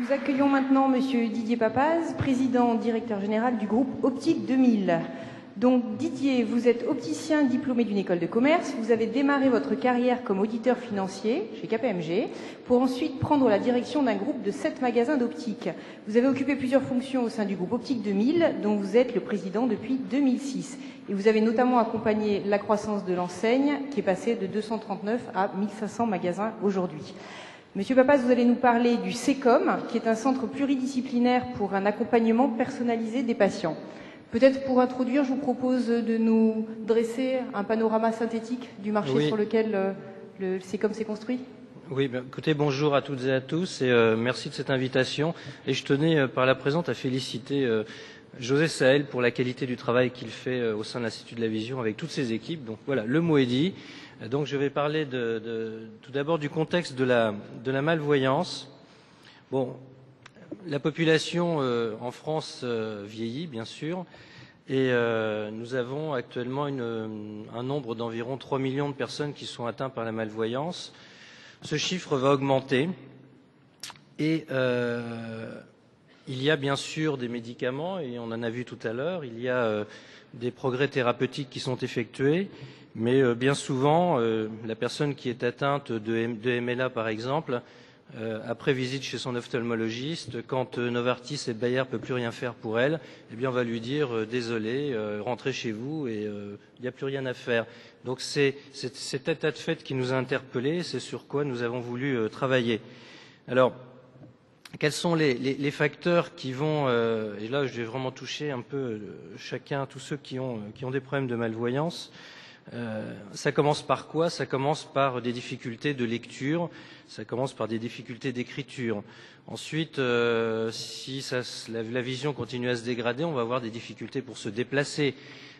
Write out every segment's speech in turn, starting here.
Nous accueillons maintenant Monsieur Didier Papaz, président directeur général du groupe Optique 2000. Donc Didier, vous êtes opticien diplômé d'une école de commerce, vous avez démarré votre carrière comme auditeur financier chez KPMG pour ensuite prendre la direction d'un groupe de 7 magasins d'optique. Vous avez occupé plusieurs fonctions au sein du groupe Optique 2000 dont vous êtes le président depuis 2006. Et vous avez notamment accompagné la croissance de l'enseigne qui est passée de 239 à 1500 magasins aujourd'hui. Monsieur Papaz, vous allez nous parler du CECOM, qui est un centre pluridisciplinaire pour un accompagnement personnalisé des patients. Peut-être pour introduire, je vous propose de nous dresser un panorama synthétique du marché sur lequel le CECOM s'est construit. Oui, écoutez, bonjour à toutes et à tous et merci de cette invitation. Et je tenais par la présente à féliciter José Sahel pour la qualité du travail qu'il fait au sein de l'Institut de la Vision avec toutes ses équipes. Donc voilà, le mot est dit. Donc je vais parler tout d'abord du contexte de la malvoyance. Bon, la population en France vieillit, bien sûr, et nous avons actuellement un nombre d'environ 3 millions de personnes qui sont atteintes par la malvoyance. Ce chiffre va augmenter et il y a bien sûr des médicaments, et on en a vu tout à l'heure, il y a des progrès thérapeutiques qui sont effectués, mais bien souvent, la personne qui est atteinte de MLA, par exemple, après visite chez son ophtalmologiste, quand Novartis et Bayer ne peuvent plus rien faire pour elle, eh bien on va lui dire désolé, rentrez chez vous et il n'y a plus rien à faire. Donc c'est cet état de fait qui nous a interpellés, c'est sur quoi nous avons voulu travailler. Alors, quels sont les facteurs qui vont, et là je vais vraiment toucher un peu tous ceux qui ont des problèmes de malvoyance. Ça commence par quoi? Ça commence par des difficultés de lecture, ça commence par des difficultés d'écriture. Ensuite, si la vision continue à se dégrader, on va avoir des difficultés pour se déplacer,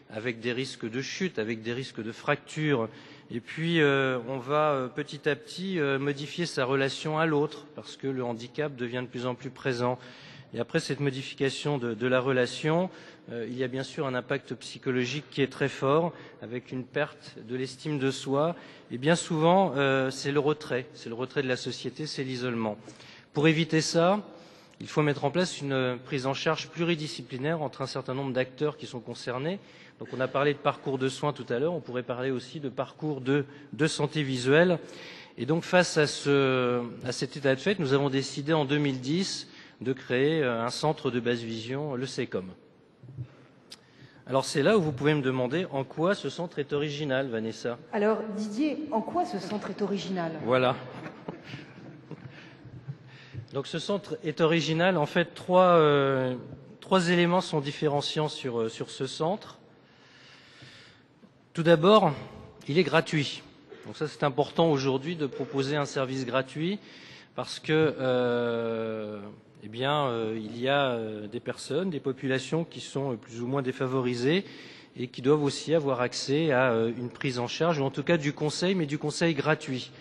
avec des risques de chute, avec des risques de fracture. Et puis, on va petit à petit modifier sa relation à l'autre, parce que le handicap devient de plus en plus présent. Et après cette modification de la relation, il y a bien sûr un impact psychologique qui est très fort, avec une perte de l'estime de soi. Et bien souvent, c'est le retrait de la société, c'est l'isolement. Pour éviter ça, il faut mettre en place une prise en charge pluridisciplinaire entre un certain nombre d'acteurs qui sont concernés. Donc on a parlé de parcours de soins tout à l'heure, on pourrait parler aussi de parcours de santé visuelle. Et donc face à cet état de fait, nous avons décidé en 2010 de créer un centre de basse vision, le CECOM. Alors c'est là où vous pouvez me demander en quoi ce centre est original, Vanessa. Alors Didier, en quoi ce centre est original? Voilà. Donc ce centre est original. En fait, trois éléments sont différenciants sur ce centre. Tout d'abord, il est gratuit. Donc ça, c'est important aujourd'hui de proposer un service gratuit parce que il y a des personnes, des populations qui sont plus ou moins défavorisées et qui doivent aussi avoir accès à une prise en charge ou en tout cas du conseil, mais du conseil gratuit.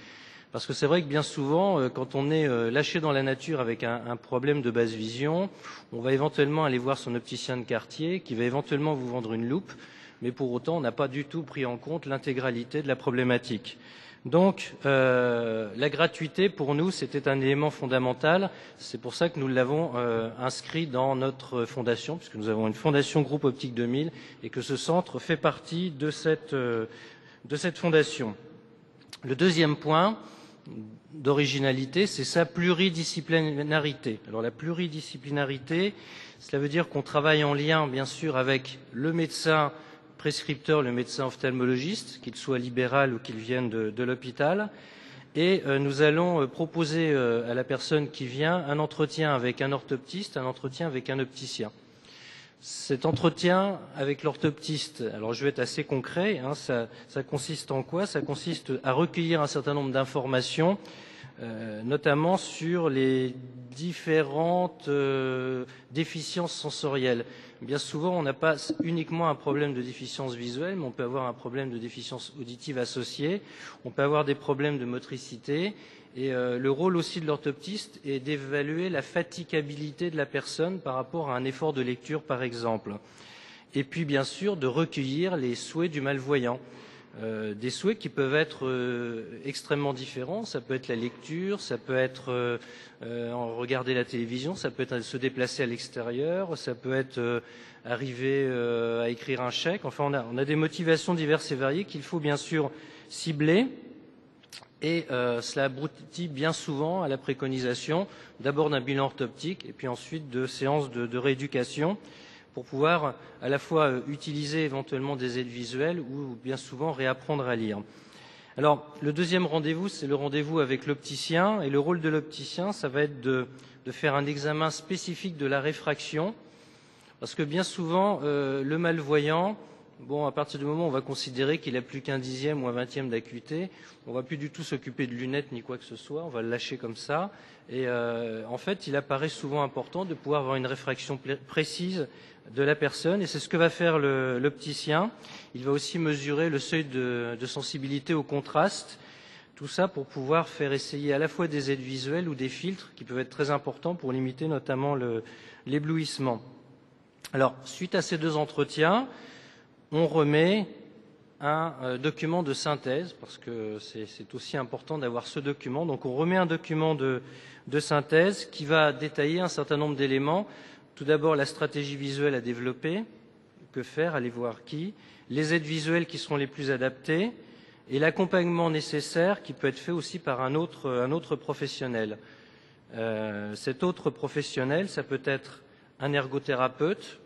Parce que c'est vrai que bien souvent, quand on est lâché dans la nature avec un problème de basse vision, on va éventuellement aller voir son opticien de quartier qui va éventuellement vous vendre une loupe, mais pour autant, on n'a pas du tout pris en compte l'intégralité de la problématique. Donc, la gratuité, pour nous, c'était un élément fondamental. C'est pour ça que nous l'avons inscrit dans notre fondation, puisque nous avons une fondation Groupe Optique 2000 et que ce centre fait partie de cette fondation. Le deuxième point d'originalité, c'est sa pluridisciplinarité. Alors, la pluridisciplinarité, cela veut dire qu'on travaille en lien, bien sûr, avec le médecin prescripteur, le médecin ophtalmologiste, qu'il soit libéral ou qu'il vienne de l'hôpital. Et nous allons proposer à la personne qui vient un entretien avec un orthoptiste, un entretien avec un opticien. Cet entretien avec l'orthoptiste, alors je vais être assez concret, ça consiste en quoi? Ça consiste à recueillir un certain nombre d'informations, notamment sur les différentes déficiences sensorielles. Bien souvent, on n'a pas uniquement un problème de déficience visuelle, mais on peut avoir un problème de déficience auditive associé, on peut avoir des problèmes de motricité, et le rôle aussi de l'orthoptiste est d'évaluer la fatigabilité de la personne par rapport à un effort de lecture, par exemple. Et puis, bien sûr, de recueillir les souhaits du malvoyant. des souhaits qui peuvent être extrêmement différents. Ça peut être la lecture, ça peut être regarder la télévision, ça peut être se déplacer à l'extérieur, ça peut être arriver à écrire un chèque. Enfin, on a des motivations diverses et variées qu'il faut bien sûr cibler. Et cela aboutit bien souvent à la préconisation d'abord d'un bilan orthoptique et puis ensuite de séances de rééducation pour pouvoir à la fois utiliser éventuellement des aides visuelles ou bien souvent réapprendre à lire. Alors, le deuxième rendez-vous, c'est le rendez-vous avec l'opticien. Et le rôle de l'opticien, ça va être de faire un examen spécifique de la réfraction. Parce que bien souvent, le malvoyant, à partir du moment où on va considérer qu'il a plus qu'un 10e ou un 20e d'acuité, on va plus du tout s'occuper de lunettes ni quoi que ce soit, on va le lâcher comme ça. Et en fait, il apparaît souvent important de pouvoir avoir une réfraction précise de la personne, et c'est ce que va faire l'opticien. Il va aussi mesurer le seuil de sensibilité au contraste, tout ça pour pouvoir faire essayer à la fois des aides visuelles ou des filtres qui peuvent être très importants pour limiter notamment l'éblouissement. Alors, suite à ces deux entretiens, on remet un document de synthèse, parce que c'est aussi important d'avoir ce document. Donc on remet un document de synthèse qui va détailler un certain nombre d'éléments. Tout d'abord, la stratégie visuelle à développer, que faire, aller voir qui, les aides visuelles qui seront les plus adaptées, et l'accompagnement nécessaire qui peut être fait aussi par un autre professionnel. Cet autre professionnel, ça peut être un ergothérapeute,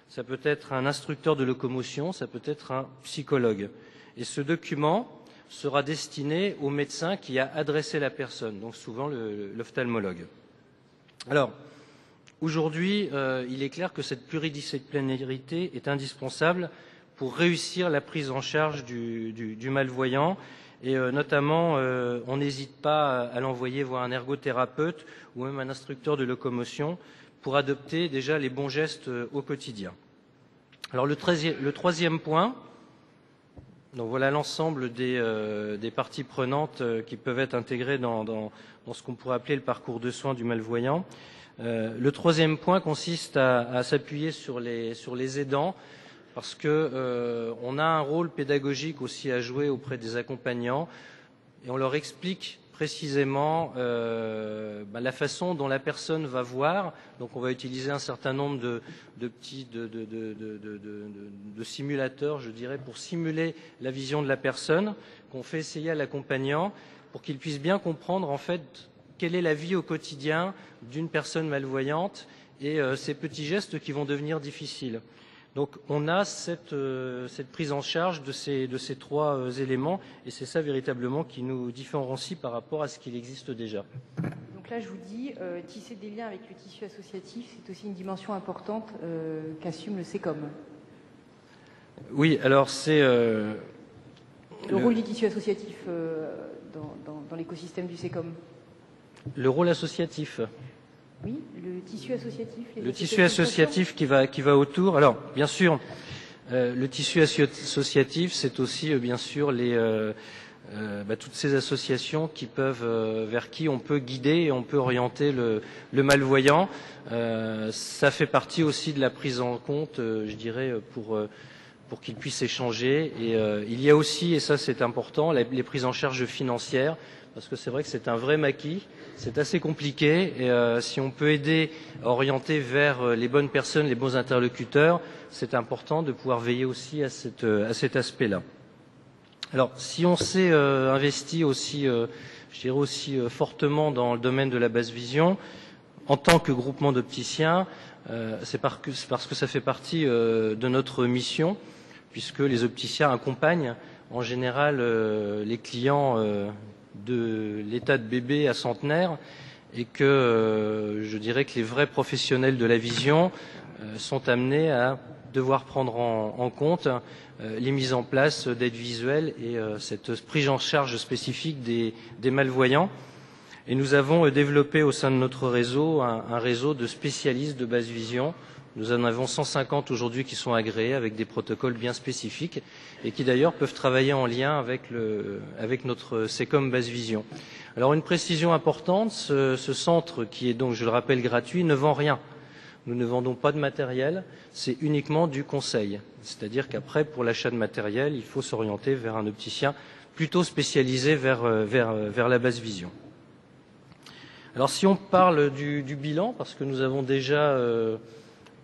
ça peut être un instructeur de locomotion, ça peut être un psychologue. Et ce document sera destiné au médecin qui a adressé la personne, donc souvent l'ophtalmologue. Alors, aujourd'hui, il est clair que cette pluridisciplinarité est indispensable pour réussir la prise en charge du malvoyant. Et notamment, on n'hésite pas à l'envoyer voir un ergothérapeute ou même un instructeur de locomotion pour adopter déjà les bons gestes au quotidien. Alors le troisième point, donc voilà l'ensemble des parties prenantes qui peuvent être intégrées dans ce qu'on pourrait appeler le parcours de soins du malvoyant. Le troisième point consiste à s'appuyer sur les aidants, parce que on a un rôle pédagogique aussi à jouer auprès des accompagnants, et on leur explique précisément la façon dont la personne va voir. Donc on va utiliser un certain nombre de simulateurs, je dirais, pour simuler la vision de la personne, qu'on fait essayer à l'accompagnant pour qu'il puisse bien comprendre en fait quelle est la vie au quotidien d'une personne malvoyante et ces petits gestes qui vont devenir difficiles. Donc on a cette prise en charge de ces trois éléments, et c'est ça véritablement qui nous différencie par rapport à ce qu'il existe déjà. Donc là, je vous dis, tisser des liens avec le tissu associatif, c'est aussi une dimension importante qu'assume le SECOM. Oui, alors c'est... le rôle du tissu associatif dans l'écosystème du SECOM. Le rôle associatif. Oui, le tissu associatif. Le tissu associatif qui va autour. Alors, bien sûr, le tissu associatif, c'est aussi bien sûr toutes ces associations qui peuvent, vers qui on peut guider et on peut orienter le malvoyant. Ça fait partie aussi de la prise en compte, je dirais, pour qu'ils puissent échanger. Et il y a aussi, et ça c'est important, les prises en charge financières, parce que c'est vrai que c'est un vrai maquis, c'est assez compliqué, et si on peut aider à orienter vers les bonnes personnes, les bons interlocuteurs, c'est important de pouvoir veiller aussi à cet aspect-là. Alors, si on s'est investi aussi, je dirais aussi fortement dans le domaine de la basse vision, en tant que groupement d'opticiens, c'est parce que ça fait partie de notre mission, puisque les opticiens accompagnent en général les clients de l'état de bébé à centenaire, et que je dirais que les vrais professionnels de la vision sont amenés à devoir prendre en compte les mises en place d'aides visuelles et cette prise en charge spécifique des malvoyants. Et nous avons développé au sein de notre réseau un réseau de spécialistes de basse vision. Nous en avons 150 aujourd'hui qui sont agréés avec des protocoles bien spécifiques et qui d'ailleurs peuvent travailler en lien avec notre SECOM basse vision. Alors une précision importante, ce centre qui est donc, je le rappelle, gratuit, ne vend rien. Nous ne vendons pas de matériel, c'est uniquement du conseil. C'est-à-dire qu'après, pour l'achat de matériel, il faut s'orienter vers un opticien plutôt spécialisé vers la basse vision. Alors si on parle du bilan, parce que nous avons déjà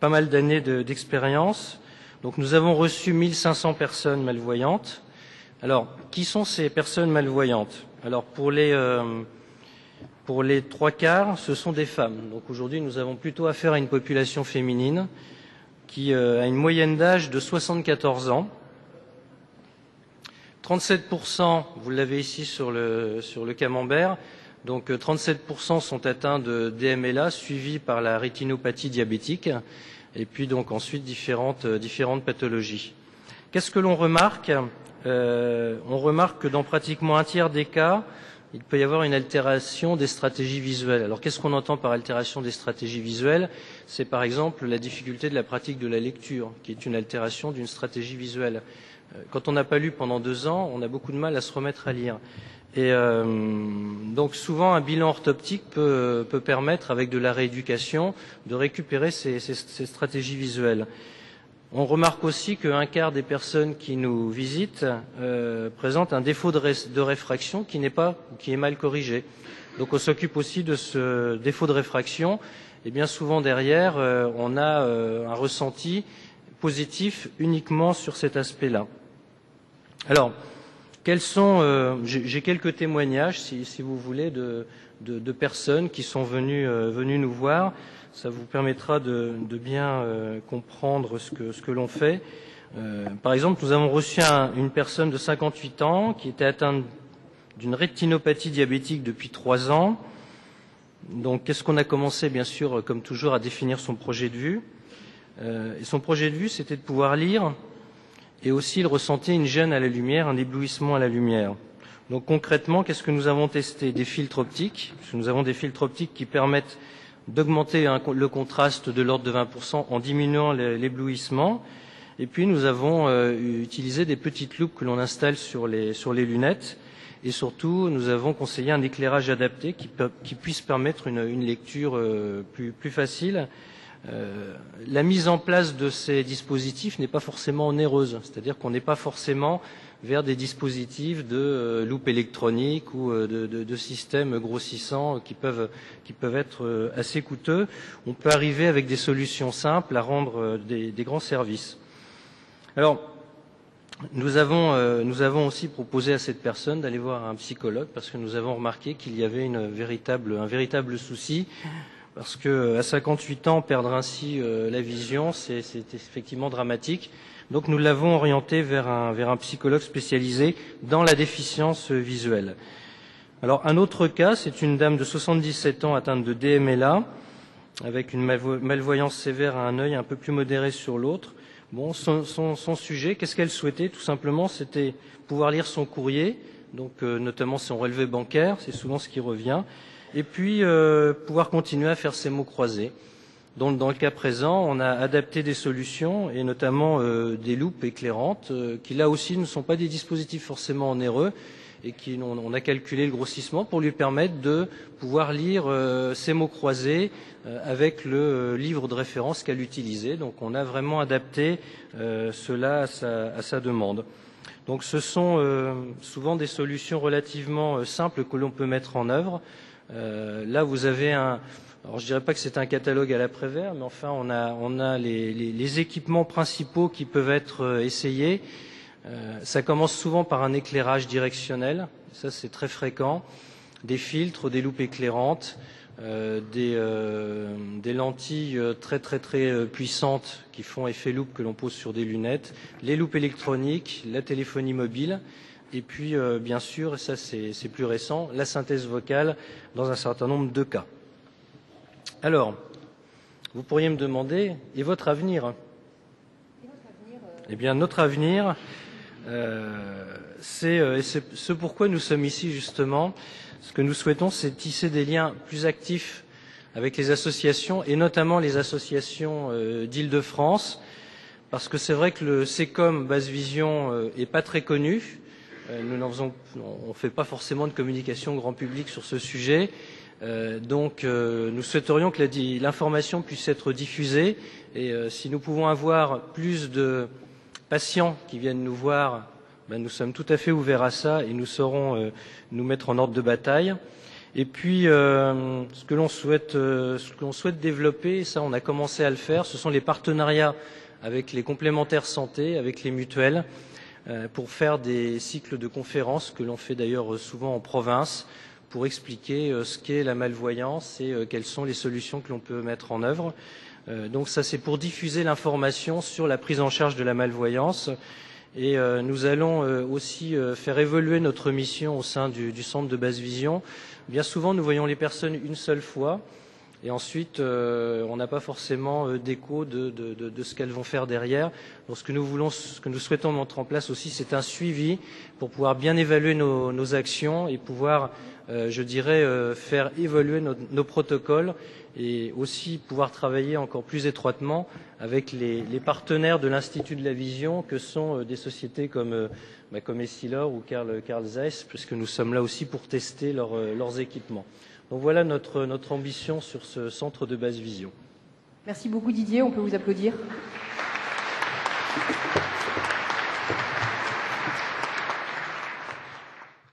pas mal d'années d'expérience, donc nous avons reçu 1500 personnes malvoyantes. Alors, qui sont ces personnes malvoyantes? Alors pour les 3/4, ce sont des femmes. Donc aujourd'hui, nous avons plutôt affaire à une population féminine qui a une moyenne d'âge de 74 ans. 37%, vous l'avez ici sur le camembert, donc 37% sont atteints de DMLA, suivis par la rétinopathie diabétique, et puis donc ensuite différentes pathologies. Qu'est-ce que l'on remarque? On remarque que dans pratiquement un tiers des cas, il peut y avoir une altération des stratégies visuelles. Alors qu'est-ce qu'on entend par altération des stratégies visuelles? C'est par exemple la difficulté de la pratique de la lecture, qui est une altération d'une stratégie visuelle. Quand on n'a pas lu pendant 2 ans, on a beaucoup de mal à se remettre à lire. Et donc souvent un bilan orthoptique peut permettre, avec de la rééducation, de récupérer ces stratégies visuelles. On remarque aussi qu'un quart des personnes qui nous visitent présentent un défaut de réfraction qui est mal corrigé. Donc on s'occupe aussi de ce défaut de réfraction. Et bien souvent derrière, on a un ressenti positif uniquement sur cet aspect-là. Alors, j'ai quelques témoignages, si vous voulez, de personnes qui sont venues nous voir. Ça vous permettra de bien comprendre ce que l'on fait. Par exemple, nous avons reçu une personne de 58 ans qui était atteinte d'une rétinopathie diabétique depuis 3 ans. Donc, qu'est-ce qu'on a commencé, bien sûr, comme toujours, à définir son projet de vue. Et son projet de vue, c'était de pouvoir lire. Et aussi, il ressentait une gêne à la lumière, un éblouissement à la lumière. Donc concrètement, qu'est-ce que nous avons testé? Des filtres optiques. Parce que nous avons des filtres optiques qui permettent d'augmenter le contraste de l'ordre de 20% en diminuant l'éblouissement. Et puis nous avons utilisé des petites loupes que l'on installe sur les lunettes. Et surtout, nous avons conseillé un éclairage adapté qui puisse permettre une lecture plus facile. La mise en place de ces dispositifs n'est pas forcément onéreuse, c'est-à-dire qu'on n'est pas forcément vers des dispositifs de loupe électronique ou de systèmes grossissants qui peuvent être assez coûteux. On peut arriver avec des solutions simples à rendre des grands services. Alors, nous avons aussi proposé à cette personne d'aller voir un psychologue parce que nous avons remarqué qu'il y avait un véritable souci. Parce que à 58 ans, perdre ainsi la vision, c'est effectivement dramatique. Donc nous l'avons orienté vers un psychologue spécialisé dans la déficience visuelle. Alors un autre cas, c'est une dame de 77 ans atteinte de DMLA, avec une malvoyance sévère à un œil, un peu plus modéré sur l'autre. Bon, son sujet, qu'est-ce qu'elle souhaitait? Tout simplement, c'était pouvoir lire son courrier, donc notamment son relevé bancaire, c'est souvent ce qui revient. Et puis pouvoir continuer à faire ces mots croisés. Donc dans le cas présent, on a adapté des solutions et notamment des loupes éclairantes qui là aussi ne sont pas des dispositifs forcément onéreux et on a calculé le grossissement pour lui permettre de pouvoir lire ces mots croisés avec le livre de référence qu'elle utilisait. Donc on a vraiment adapté cela à sa demande. Donc ce sont souvent des solutions relativement simples que l'on peut mettre en œuvre. Là, vous avez alors je dirais pas que c'est un catalogue à l'après-vert, mais enfin, on a les équipements principaux qui peuvent être essayés. Ça commence souvent par un éclairage directionnel, ça c'est très fréquent, des filtres, des loupes éclairantes, des lentilles très puissantes qui font effet loupe que l'on pose sur des lunettes, les loupes électroniques, la téléphonie mobile. Et puis, bien sûr, et ça c'est plus récent, la synthèse vocale dans un certain nombre de cas. Alors, vous pourriez me demander, et votre avenir? Eh bien, notre avenir, c'est ce pourquoi nous sommes ici justement. Ce que nous souhaitons, c'est tisser des liens plus actifs avec les associations, et notamment les associations d'Île-de-France, parce que c'est vrai que le SECOM Basse Vision est pas très connu. On ne fait pas forcément de communication grand public sur ce sujet. Nous souhaiterions que l'information puisse être diffusée et si nous pouvons avoir plus de patients qui viennent nous voir, nous sommes tout à fait ouverts à ça et nous saurons nous mettre en ordre de bataille. Et puis, ce que l'on souhaite développer, et ça on a commencé à le faire, ce sont les partenariats avec les complémentaires santé, avec les mutuelles, pour faire des cycles de conférences que l'on fait d'ailleurs souvent en province, pour expliquer ce qu'est la malvoyance et quelles sont les solutions que l'on peut mettre en œuvre. Donc ça, c'est pour diffuser l'information sur la prise en charge de la malvoyance. Et nous allons aussi faire évoluer notre mission au sein du centre de Basse Vision. Bien souvent, nous voyons les personnes une seule fois et ensuite, on n'a pas forcément d'écho de ce qu'elles vont faire derrière. Donc, ce que nous souhaitons mettre en place aussi, c'est un suivi pour pouvoir bien évaluer nos actions et pouvoir, faire évoluer nos protocoles et aussi pouvoir travailler encore plus étroitement avec les partenaires de l'Institut de la Vision, que sont des sociétés comme Essilor ou Carl Zeiss, puisque nous sommes là aussi pour tester leurs équipements. Donc voilà notre ambition sur ce centre de Basse Vision. Merci beaucoup Didier, on peut vous applaudir.